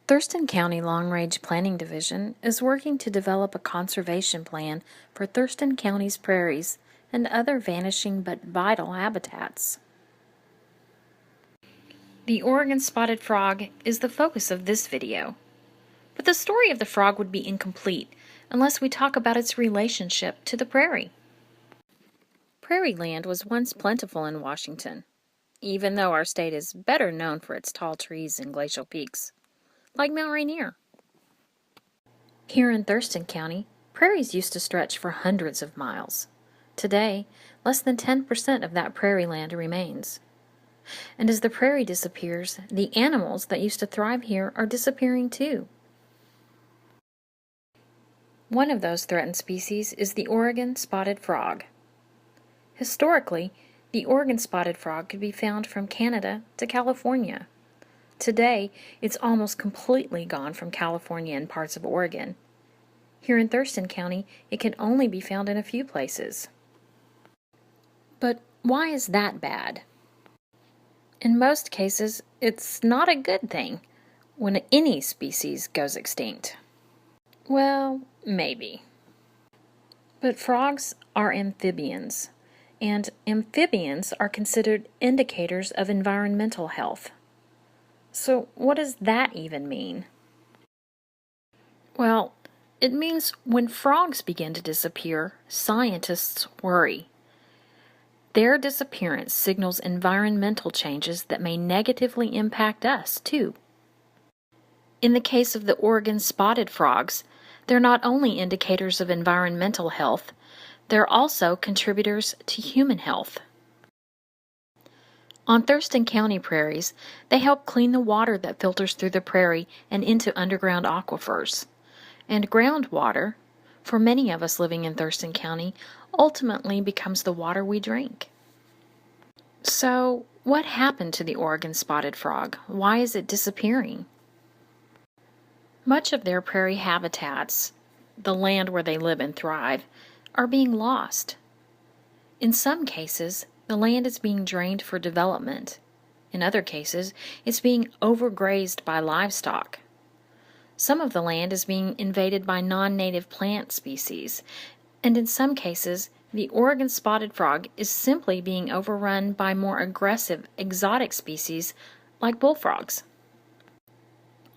Thurston County Long Range Planning Division is working to develop a conservation plan for Thurston County's prairies and other vanishing but vital habitats. The Oregon spotted frog is the focus of this video, but the story of the frog would be incomplete unless we talk about its relationship to the prairie. Prairie land was once plentiful in Washington, even though our state is better known for its tall trees and glacial peaks, like Mount Rainier. Here in Thurston County, prairies used to stretch for hundreds of miles. Today, less than 10% of that prairie land remains. And as the prairie disappears, the animals that used to thrive here are disappearing too. One of those threatened species is the Oregon spotted frog. Historically, the Oregon spotted frog could be found from Canada to California. Today, it's almost completely gone from California and parts of Oregon. Here in Thurston County, it can only be found in a few places. But why is that bad? In most cases, it's not a good thing when any species goes extinct. Well, maybe. But frogs are amphibians, and amphibians are considered indicators of environmental health. So what does that even mean? Well, it means when frogs begin to disappear, scientists worry. Their disappearance signals environmental changes that may negatively impact us, too. In the case of the Oregon spotted frogs, they're not only indicators of environmental health, they're also contributors to human health. On Thurston County prairies, they help clean the water that filters through the prairie and into underground aquifers. And groundwater, for many of us living in Thurston County, ultimately becomes the water we drink. So, what happened to the Oregon spotted frog? Why is it disappearing? Much of their prairie habitats, the land where they live and thrive, are being lost. In some cases, the land is being drained for development. In other cases, it's being overgrazed by livestock. Some of the land is being invaded by non-native plant species, and in some cases, the Oregon spotted frog is simply being overrun by more aggressive exotic species like bullfrogs.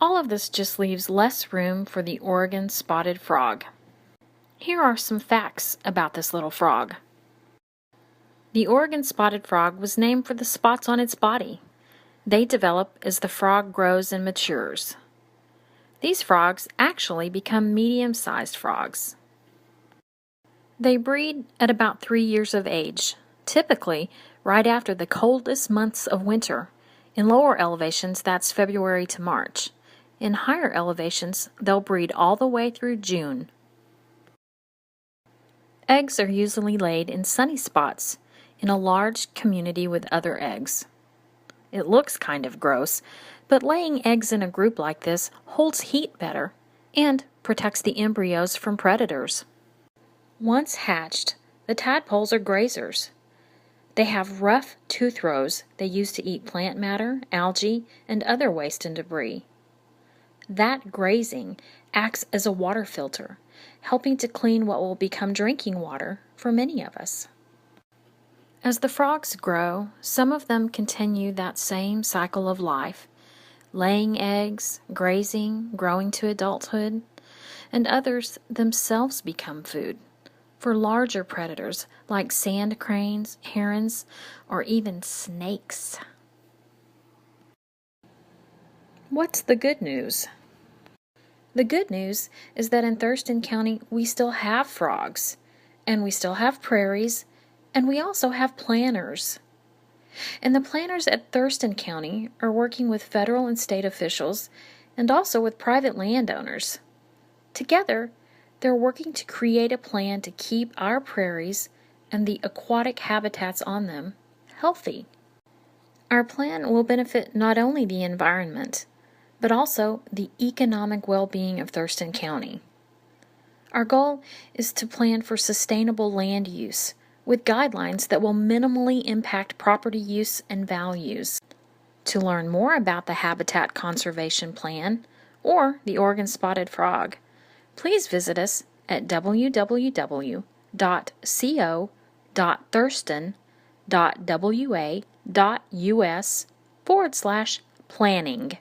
All of this just leaves less room for the Oregon spotted frog. Here are some facts about this little frog. The Oregon spotted frog was named for the spots on its body. They develop as the frog grows and matures. These frogs actually become medium-sized frogs. They breed at about 3 years of age, typically right after the coldest months of winter. In lower elevations, that's February to March. In higher elevations, they'll breed all the way through June. Eggs are usually laid in sunny spots in a large community with other eggs. It looks kind of gross, but laying eggs in a group like this holds heat better and protects the embryos from predators. Once hatched, the tadpoles are grazers. They have rough tooth rows they use to eat plant matter, algae, and other waste and debris. That grazing acts as a water filter, helping to clean what will become drinking water for many of us. As the frogs grow, some of them continue that same cycle of life, laying eggs, grazing, growing to adulthood, and others themselves become food for larger predators like sand cranes, herons, or even snakes. What's the good news? The good news is that in Thurston County we still have frogs, and we still have prairies, and we also have planners. And the planners at Thurston County are working with federal and state officials and also with private landowners. Together, they're working to create a plan to keep our prairies and the aquatic habitats on them healthy. Our plan will benefit not only the environment, but also the economic well-being of Thurston County. Our goal is to plan for sustainable land use with guidelines that will minimally impact property use and values. To learn more about the Habitat Conservation Plan or the Oregon spotted frog. Please visit us at www.co.thurston.wa.us/planning.